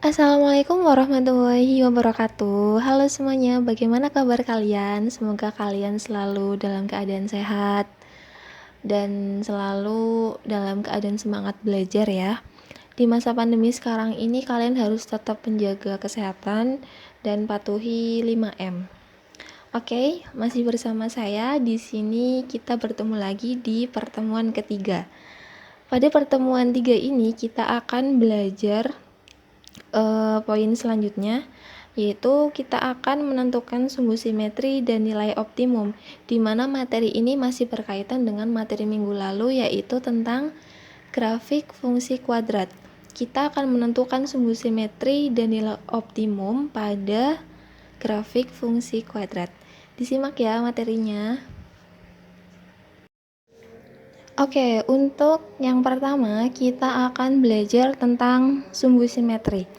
Assalamualaikum warahmatullahi wabarakatuh. Halo semuanya, bagaimana kabar kalian? Semoga kalian selalu dalam keadaan sehat dan selalu dalam keadaan semangat belajar ya. Di masa pandemi sekarang ini kalian harus tetap menjaga kesehatan dan patuhi 5M. Oke, masih bersama saya. Di sini kita bertemu lagi di pertemuan ketiga. Pada pertemuan 3 ini kita akan belajar poin selanjutnya, yaitu kita akan menentukan sumbu simetri dan nilai optimum, di mana materi ini masih berkaitan dengan materi minggu lalu, yaitu tentang grafik fungsi kuadrat. Kita akan menentukan sumbu simetri dan nilai optimum pada grafik fungsi kuadrat. Disimak ya materinya. Oke, untuk yang pertama kita akan belajar tentang sumbu simetri.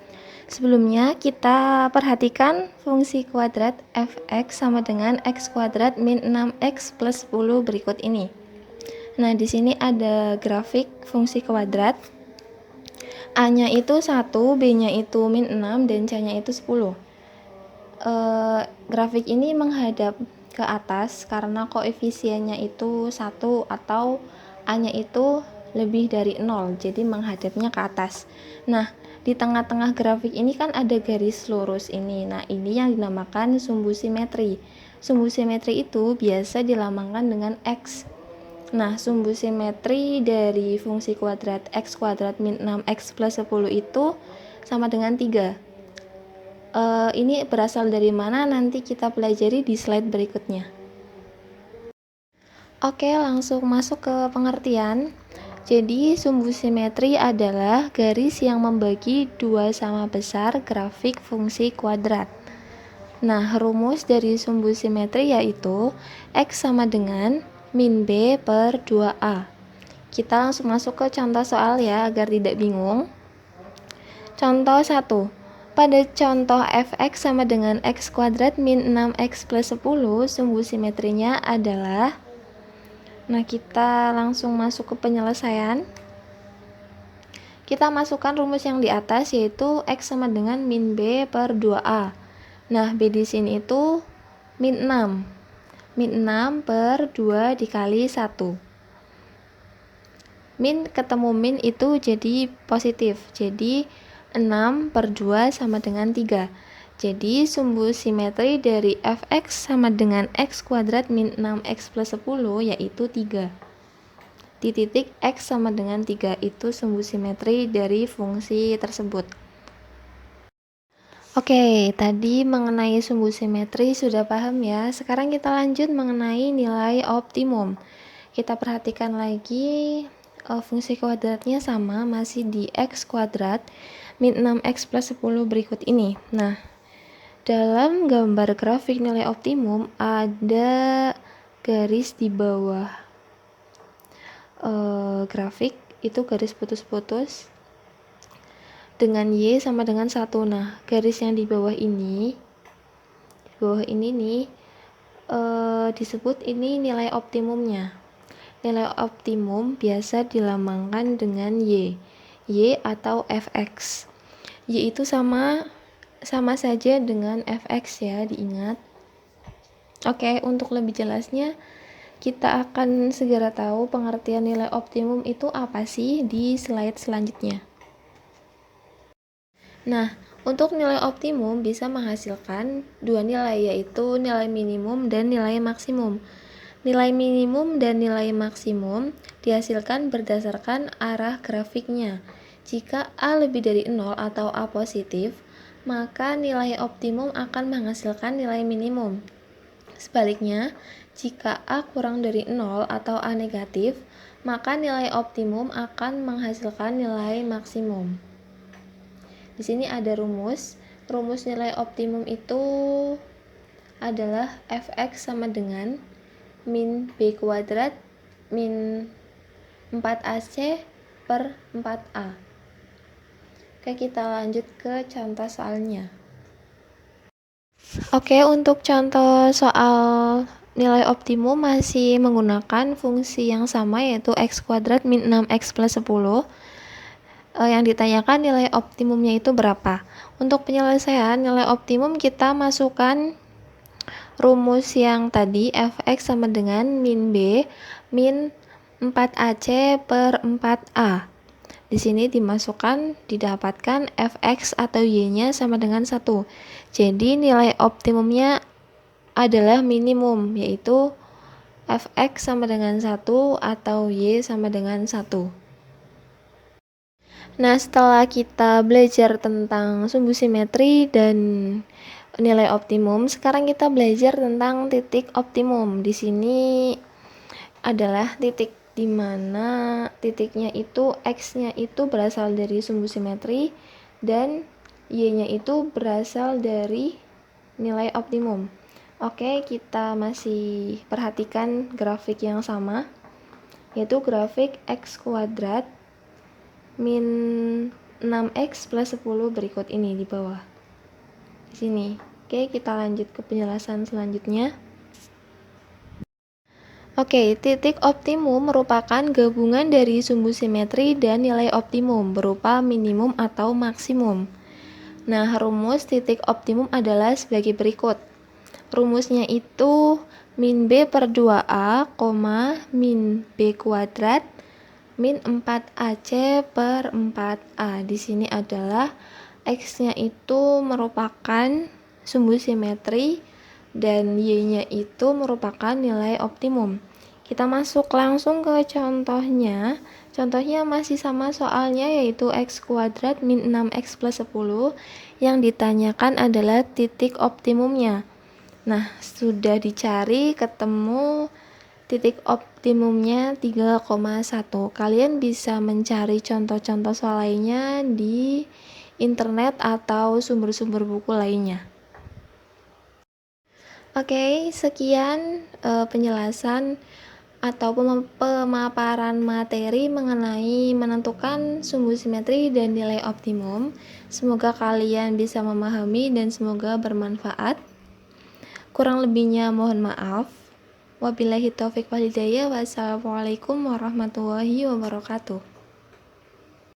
Sebelumnya kita perhatikan fungsi kuadrat f(x) sama dengan x kuadrat min 6x plus 10 berikut ini. Nah, di sini ada grafik fungsi kuadrat. A-nya itu 1, B-nya itu min 6, dan C-nya itu 10. Grafik ini menghadap ke atas karena koefisiennya itu 1 atau A-nya itu lebih dari 0, jadi menghadapnya ke atas. Nah, di tengah-tengah grafik ini kan ada garis lurus ini. Nah, ini yang dinamakan sumbu simetri. Sumbu simetri itu biasa dilambangkan dengan X. Nah, sumbu simetri dari fungsi kuadrat x kuadrat min 6x plus 10 itu sama dengan 3. Ini berasal dari mana nanti kita pelajari di slide berikutnya. Oke, langsung masuk ke pengertian. Jadi, sumbu simetri adalah garis yang membagi dua sama besar grafik fungsi kuadrat. Nah, rumus dari sumbu simetri yaitu X sama dengan min B per 2A. Kita langsung masuk ke contoh soal ya, agar tidak bingung. Contoh 1. Pada contoh f(x) sama dengan x kuadrat min 6x plus 10, sumbu simetrinya adalah. Nah, kita langsung masuk ke penyelesaian. Kita masukkan rumus yang di atas, yaitu x sama dengan min b per 2a. Nah, b di sini itu min 6. Min 6 per 2 dikali 1. Min ketemu min itu jadi positif. Jadi 6 per 2 sama dengan 3. Jadi sumbu simetri dari f(x) sama dengan x kuadrat min 6x plus 10 yaitu 3. Di titik x sama dengan 3 itu sumbu simetri dari fungsi tersebut. Oke, tadi mengenai sumbu simetri sudah paham ya. Sekarang kita lanjut mengenai nilai optimum. Kita perhatikan lagi fungsi kuadratnya sama, masih di x kuadrat min 6x plus 10 berikut ini. Nah, dalam gambar grafik nilai optimum ada garis di bawah grafik, itu garis putus-putus dengan Y sama dengan 1. Nah, garis yang di bawah ini nih disebut ini nilai optimumnya. Nilai optimum biasa dilambangkan dengan Y atau fx. Y itu sama saja dengan fx ya, diingat. Oke, untuk lebih jelasnya kita akan segera tahu pengertian nilai optimum itu apa sih di slide selanjutnya. Nah, untuk nilai optimum bisa menghasilkan dua nilai, yaitu nilai minimum dan nilai maksimum. Nilai minimum dan nilai maksimum dihasilkan berdasarkan arah grafiknya. Jika A lebih dari 0 atau A positif, maka nilai optimum akan menghasilkan nilai minimum. Sebaliknya, jika A kurang dari 0 atau A negatif, maka nilai optimum akan menghasilkan nilai maksimum. Di sini ada rumus. Rumus nilai optimum itu adalah fx sama dengan min b kuadrat min 4ac per 4a. Oke, kita lanjut ke contoh soalnya. Oke, untuk contoh soal nilai optimum masih menggunakan fungsi yang sama, yaitu x kuadrat min 6x plus 10. yang ditanyakan nilai optimumnya itu berapa. Untuk penyelesaian nilai optimum kita masukkan rumus yang tadi fx sama dengan min b min 4ac per 4a. Di sini didapatkan fx atau y-nya sama dengan 1. Jadi nilai optimumnya adalah minimum, yaitu fx sama dengan 1 atau y sama dengan 1. Nah, setelah kita belajar tentang sumbu simetri dan nilai optimum, sekarang kita belajar tentang titik optimum. Di sini adalah titik di mana titiknya itu x-nya itu berasal dari sumbu simetri dan y-nya itu berasal dari nilai optimum. Oke, kita masih perhatikan grafik yang sama, yaitu grafik x kuadrat min 6x plus 10 berikut ini di bawah. Di sini. Oke, kita lanjut ke penjelasan selanjutnya. Oke, titik optimum merupakan gabungan dari sumbu simetri dan nilai optimum berupa minimum atau maksimum. Nah, rumus titik optimum adalah sebagai berikut. Rumusnya itu min b per 2a, min b kuadrat, min 4ac per 4a. Di sini adalah x-nya itu merupakan sumbu simetri dan y-nya itu merupakan nilai optimum. Kita masuk langsung ke contohnya. Contohnya masih sama soalnya, yaitu x kuadrat min 6x plus 10. Yang ditanyakan adalah titik optimumnya. Nah, sudah dicari, ketemu titik optimumnya 3,1. Kalian bisa mencari contoh-contoh soal lainnya di internet atau sumber-sumber buku lainnya. Oke, sekian penjelasan atau pemaparan materi mengenai menentukan sumbu simetri dan nilai optimum. Semoga kalian bisa memahami dan semoga bermanfaat. Kurang lebihnya mohon maaf. Wabillahi taufiq wal hidayah. Wassalamualaikum warahmatullahi wabarakatuh.